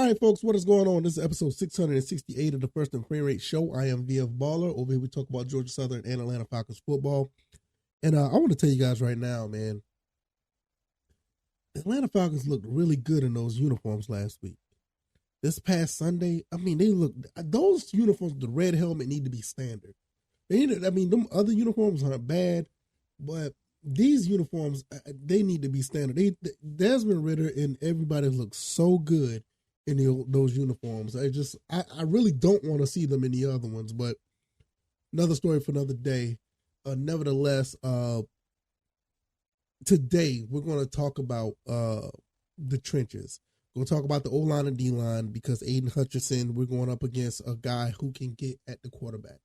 right, folks, what is going on? This is episode 668 of the First and Frame Rate Show. I am VF Baller. Over here, we talk about Georgia Southern and Atlanta Falcons football. And I want to tell you guys right now, man, the Atlanta Falcons looked really good in those uniforms last week. This past Sunday, I mean, those uniforms, the red helmet need to be standard. Them other uniforms aren't bad, but these uniforms, they need to be standard. Desmond Ridder and everybody looks so good in those uniforms. I really don't want to see them in the other ones, but another story for another day. Nevertheless, today we're going to talk about the trenches. We're going to talk about the O-line and D-line because Aiden Hutchinson, we're going up against a guy who can get at the quarterback.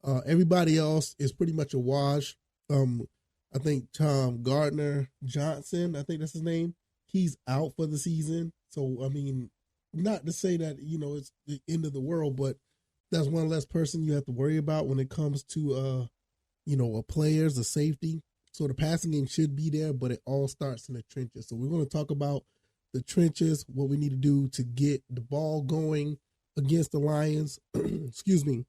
Everybody else is pretty much a wash. I think Tom Gardner-Johnson, I think that's his name, he's out for the season. So, I mean, not to say that, it's the end of the world, but that's one less person you have to worry about when it comes to, a players, a safety. So the passing game should be there, but it all starts in the trenches. So we're going to talk about the trenches, what we need to do to get the ball going against the Lions. Excuse me.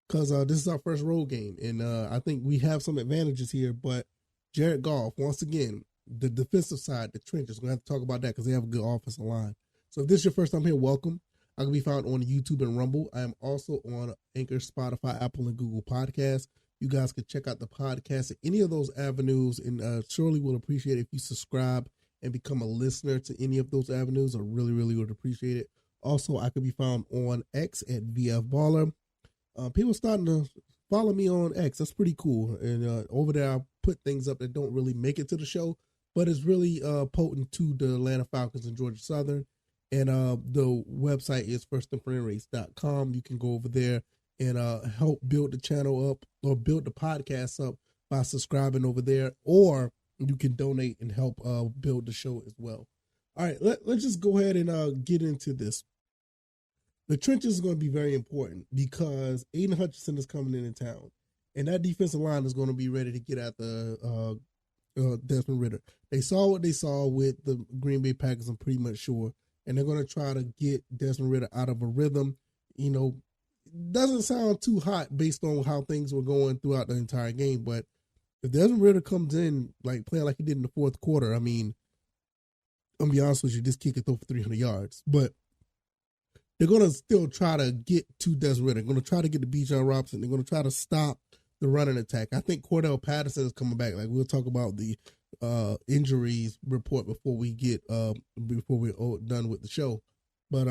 Because this is our first road game, and I think we have some advantages here. But Jared Goff, once again, the defensive side, the trenches, we're going to have to talk about that because they have a good offensive line. So if this is your first time here, welcome. I can be found on YouTube and Rumble. I am also on Anchor, Spotify, Apple, and Google Podcasts. You guys can check out the podcast at any of those avenues, and surely will appreciate it if you subscribe and become a listener to any of those avenues. I really, really would appreciate it. Also, I can be found on X at VF Baller. People starting to follow me on X. That's pretty cool. And over there, I put things up that don't really make it to the show, but it's really potent to the Atlanta Falcons and Georgia Southern. And the website is firstandframerates.com. You can go over there and help build the channel up or build the podcast up by subscribing over there, or you can donate and help build the show as well. All right, let's just go ahead and get into this. The trenches is going to be very important because Aiden Hutchinson is coming in town, and that defensive line is going to be ready to get at the Desmond Ridder. They saw what they saw with the Green Bay Packers, I'm pretty much sure, and they're going to try to get Desmond Ridder out of a rhythm. Doesn't sound too hot based on how things were going throughout the entire game, but if Desmond Ridder comes in playing like he did in the fourth quarter, I mean, I'm going to be honest with you, this kid could throw for 300 yards, but they're going to still try to get to Desmond Ridder. They're going to try to get to Bijan Robinson. They're going to try to stop the running attack. I think Cordell Patterson is coming back. We'll talk about the injuries report before we're done with the show. But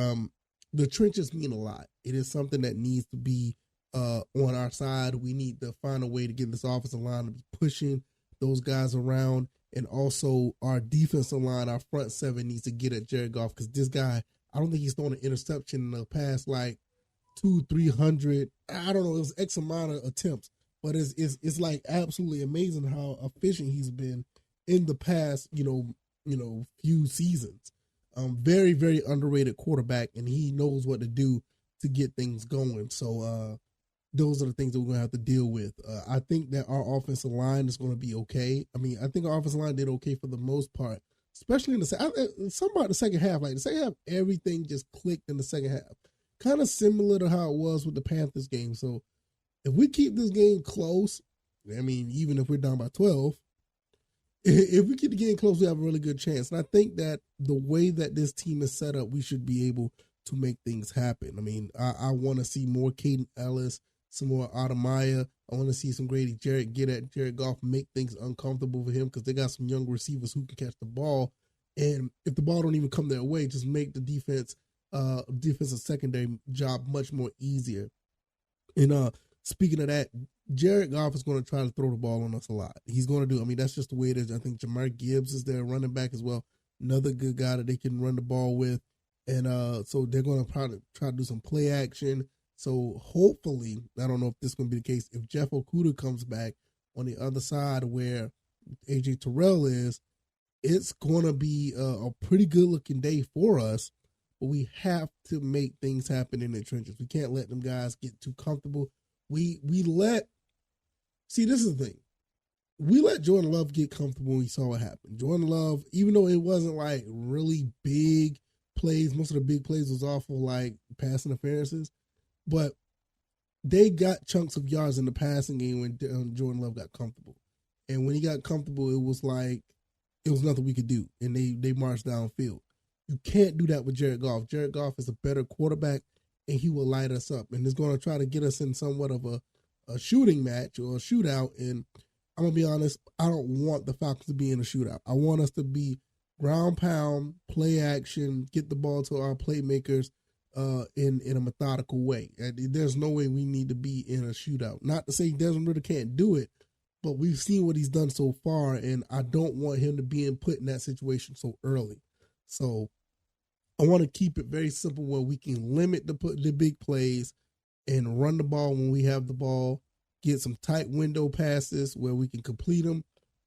the trenches mean a lot. It is something that needs to be on our side. We need to find a way to get this offensive line to be pushing those guys around. And also our defensive line, our front seven needs to get at Jared Goff because this guy, I don't think he's thrown an interception in the past 200-300. I don't know. It was X amount of attempts, but it's absolutely amazing how efficient he's been in the past, few seasons. Very, very underrated quarterback, and he knows what to do to get things going. So those are the things that we're going to have to deal with. I think that our offensive line is going to be okay. I mean, I think our offensive line did okay for the most part. Especially in the second half. The second half, everything just clicked in the second half. Kind of similar to how it was with the Panthers game. So if we keep this game close, I mean, even if we're down by 12, if we keep the game close, we have a really good chance. And I think that the way that this team is set up, we should be able to make things happen. I mean, I want to see more Caden Ellis, some more Adamaya. I want to see some Grady Jarrett get at Jared Goff, make things uncomfortable for him because they got some young receivers who can catch the ball. And if the ball don't even come their way, just make the defensive secondary job much more easier. And speaking of that, Jared Goff is going to try to throw the ball on us a lot. He's going to do. I mean, that's just the way it is. I think Jamar Gibbs is their running back as well. Another good guy that they can run the ball with. And so they're going to probably try to do some play action. So hopefully, I don't know if this is going to be the case, if Jeff Okudah comes back on the other side where AJ Terrell is, it's going to be a pretty good-looking day for us. But we have to make things happen in the trenches. We can't let them guys get too comfortable. See, this is the thing. We let Jordan Love get comfortable when we saw what happened. Jordan Love, even though it wasn't really big plays, most of the big plays was off of like pass interferences, but they got chunks of yards in the passing game when Jordan Love got comfortable. And when he got comfortable, it was like it was nothing we could do, and they marched downfield. You can't do that with Jared Goff. Jared Goff is a better quarterback, and he will light us up, and is going to try to get us in somewhat of a shooting match or a shootout. And I'm going to be honest, I don't want the Falcons to be in a shootout. I want us to be ground pound, play action, get the ball to our playmakers in a methodical way. And there's no way we need to be in a shootout. Not to say Desmond Ridder can't do it, but we've seen what he's done so far, and I don't want him to be put in that situation so early. So I want to keep it very simple where we can limit the big plays and run the ball when we have the ball, get some tight window passes where we can complete them,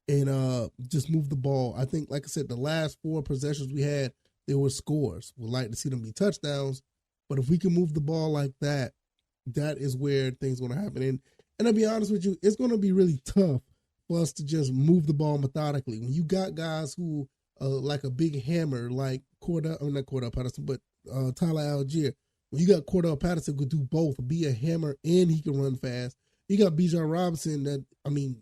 and just move the ball. I think, like I said, the last 4 possessions we had, they were scores. We'd like to see them be touchdowns, but if we can move the ball like that, that is where things are going to happen. And I'll be honest with you, it's going to be really tough for us to just move the ball methodically. When you got guys who like a big hammer, like not Cordell Patterson, but Tyler Algier. When you got Cordell Patterson who could do both, be a hammer and he can run fast. You got Bijan Robinson that, I mean,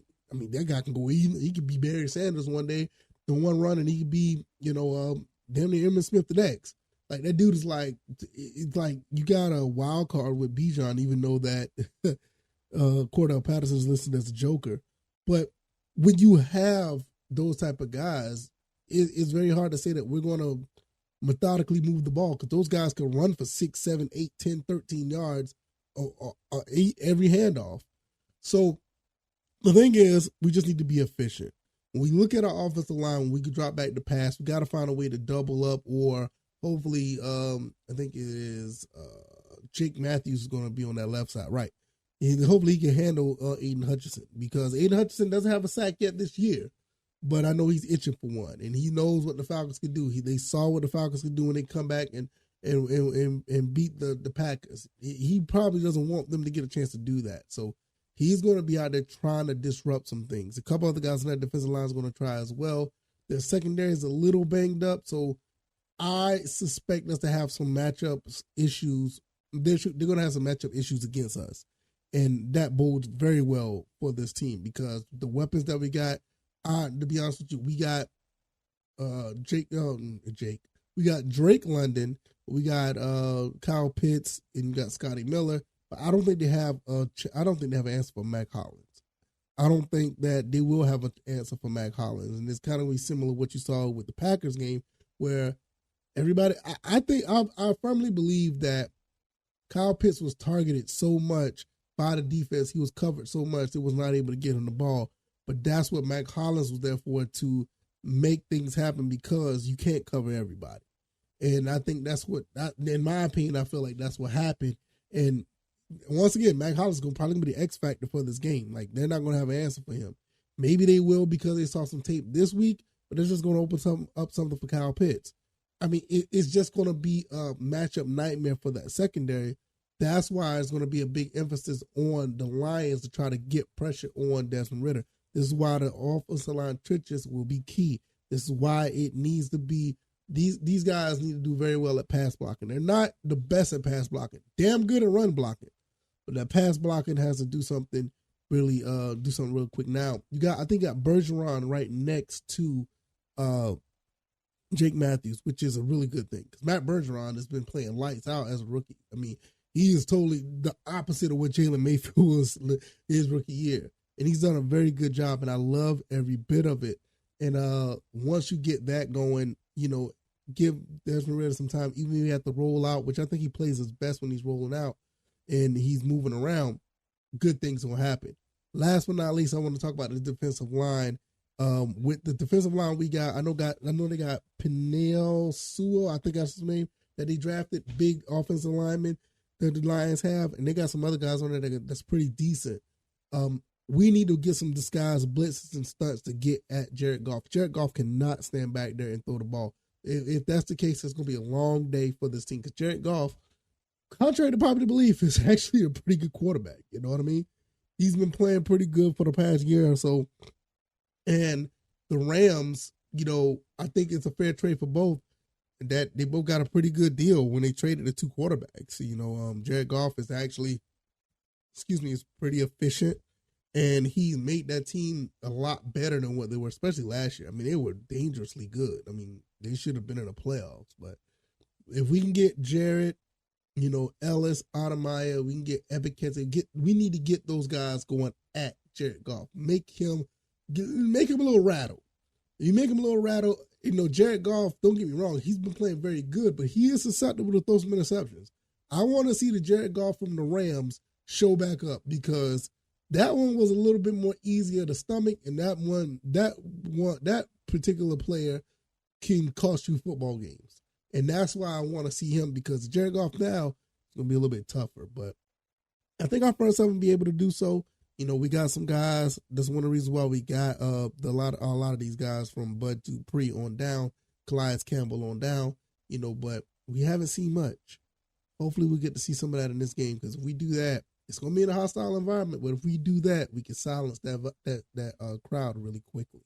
that guy can go. He could be Barry Sanders one day, the one running. He could be, damn near Emmitt Smith the next. Like, that dude is like, it's like you got a wild card with Bijan, even though that Cordell Patterson is listed as a joker. But when you have those type of guys, it's very hard to say that we're going to methodically move the ball, because those guys can run for 6, 7, 8, 10, 13 yards every handoff. So the thing is, we just need to be efficient. When we look at our offensive line, when we can drop back the pass, we got to find a way to double up, or hopefully, I think it is Jake Matthews is going to be on that left side, right? And hopefully he can handle Aiden Hutchinson, because Aiden Hutchinson doesn't have a sack yet this year, but I know he's itching for one, and he knows what the Falcons can do. They saw what the Falcons could do when they come back and beat the Packers. He probably doesn't want them to get a chance to do that, so he's going to be out there trying to disrupt some things. A couple other guys on that defensive line is going to try as well. Their secondary is a little banged up, so I suspect us to have some matchup issues. They're going to have some matchup issues against us, and that bodes very well for this team, because the weapons that we got, to be honest with you, we got we got Drake London, we got Kyle Pitts, and we got Scotty Miller. But I don't think they have an answer for Mac Hollins. I don't think that they will have an answer for Mac Hollins, and it's kind of similar to what you saw with the Packers game, where everybody. I firmly believe that Kyle Pitts was targeted so much by the defense, he was covered so much, they was not able to get him the ball. But that's what Mac Hollins was there for, to make things happen, because you can't cover everybody. And I think that's what, in my opinion, I feel like that's what happened. And once again, Mac Hollins is probably going to be the X factor for this game. Like, they're not going to have an answer for him. Maybe they will, because they saw some tape this week, but they're just going to open up something for Kyle Pitts. I mean, it's just going to be a matchup nightmare for that secondary. That's why it's going to be a big emphasis on the Lions to try to get pressure on Desmond Ridder. This is why the offensive line trenches will be key. This is why it needs to be, these guys need to do very well at pass blocking. They're not the best at pass blocking. Damn good at run blocking. But that pass blocking has to do something really, real quick. Now, I think you got Bergeron right next to Jake Matthews, which is a really good thing, because Matt Bergeron has been playing lights out as a rookie. I mean, he is totally the opposite of what Jalen Mayfield was his rookie year. And he's done a very good job, and I love every bit of it. And once you get that going, give Desmond Ridder some time, even if he had to roll out, which I think he plays his best when he's rolling out and he's moving around, good things will happen. Last but not least, I want to talk about the defensive line. With the defensive line we got, I know they got Penei Sewell, I think that's his name, that they drafted, big offensive lineman that the Lions have, and they got some other guys on there that's pretty decent. We need to get some disguised blitzes and stunts to get at Jared Goff. Jared Goff cannot stand back there and throw the ball. If that's the case, it's going to be a long day for this team, because Jared Goff, contrary to popular belief, is actually a pretty good quarterback. You know what I mean? He's been playing pretty good for the past year or so. And the Rams, I think it's a fair trade for both. that they both got a pretty good deal when they traded the two quarterbacks. Jared Goff is actually, is pretty efficient, and he's made that team a lot better than what they were, especially last year. I mean, they were dangerously good. I mean, they should have been in the playoffs, but if we can get Jared, Ellis, Ademeyer, we can get Epic Kente. We need to get those guys going at Jared Goff. Make him a little rattled. You make him a little rattled. Jared Goff, don't get me wrong, he's been playing very good, but he is susceptible to throw some interceptions. I want to see the Jared Goff from the Rams show back up, because that one was a little bit more easier to stomach, and that particular player can cost you football games. And that's why I want to see him, because Jared Goff now is going to be a little bit tougher. But I think our front seven will be able to do so. We got some guys. That's one of the reasons why we got a lot of these guys from Bud Dupree on down, Calais Campbell on down, but we haven't seen much. Hopefully we get to see some of that in this game, because if we do that, it's going to be in a hostile environment. But if we do that, we can silence that crowd really quickly.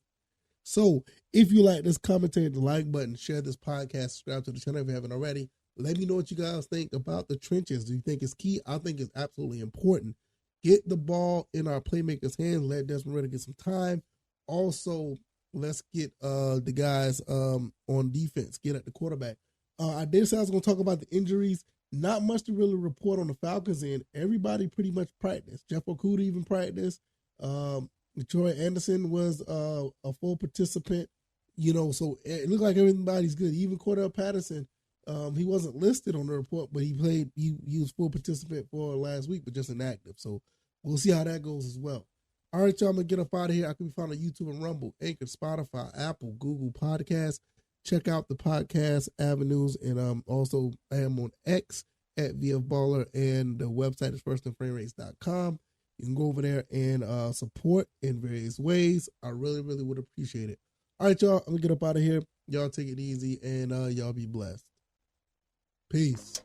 So if you like this, comment, hit the like button, share this podcast, subscribe to the channel if you haven't already. Let me know what you guys think about the trenches. Do you think it's key? I think it's absolutely important. Get the ball in our playmakers' hands. Let Desmond Ridder get some time. Also, let's get the guys on defense, get at the quarterback. I did say I was going to talk about the injuries. Not much to really report on the Falcons end. Everybody pretty much practiced. Jeff Okudah even practiced. Troy Anderson was a full participant. So it looked like everybody's good. Even Cordell Patterson, he wasn't listed on the report, but he played. He was full participant for last week, but just inactive. So we'll see how that goes as well. All right, y'all, I'm going to get up out of here. I can be found on YouTube and Rumble, Anchor, Spotify, Apple, Google Podcasts. Check out the podcast avenues, and also I am on X at VFBaller, and the website is firstandframerates.com. You can go over there and support in various ways. I really, really would appreciate it. All right, y'all, I'm going to get up out of here. Y'all take it easy, and y'all be blessed. Peace.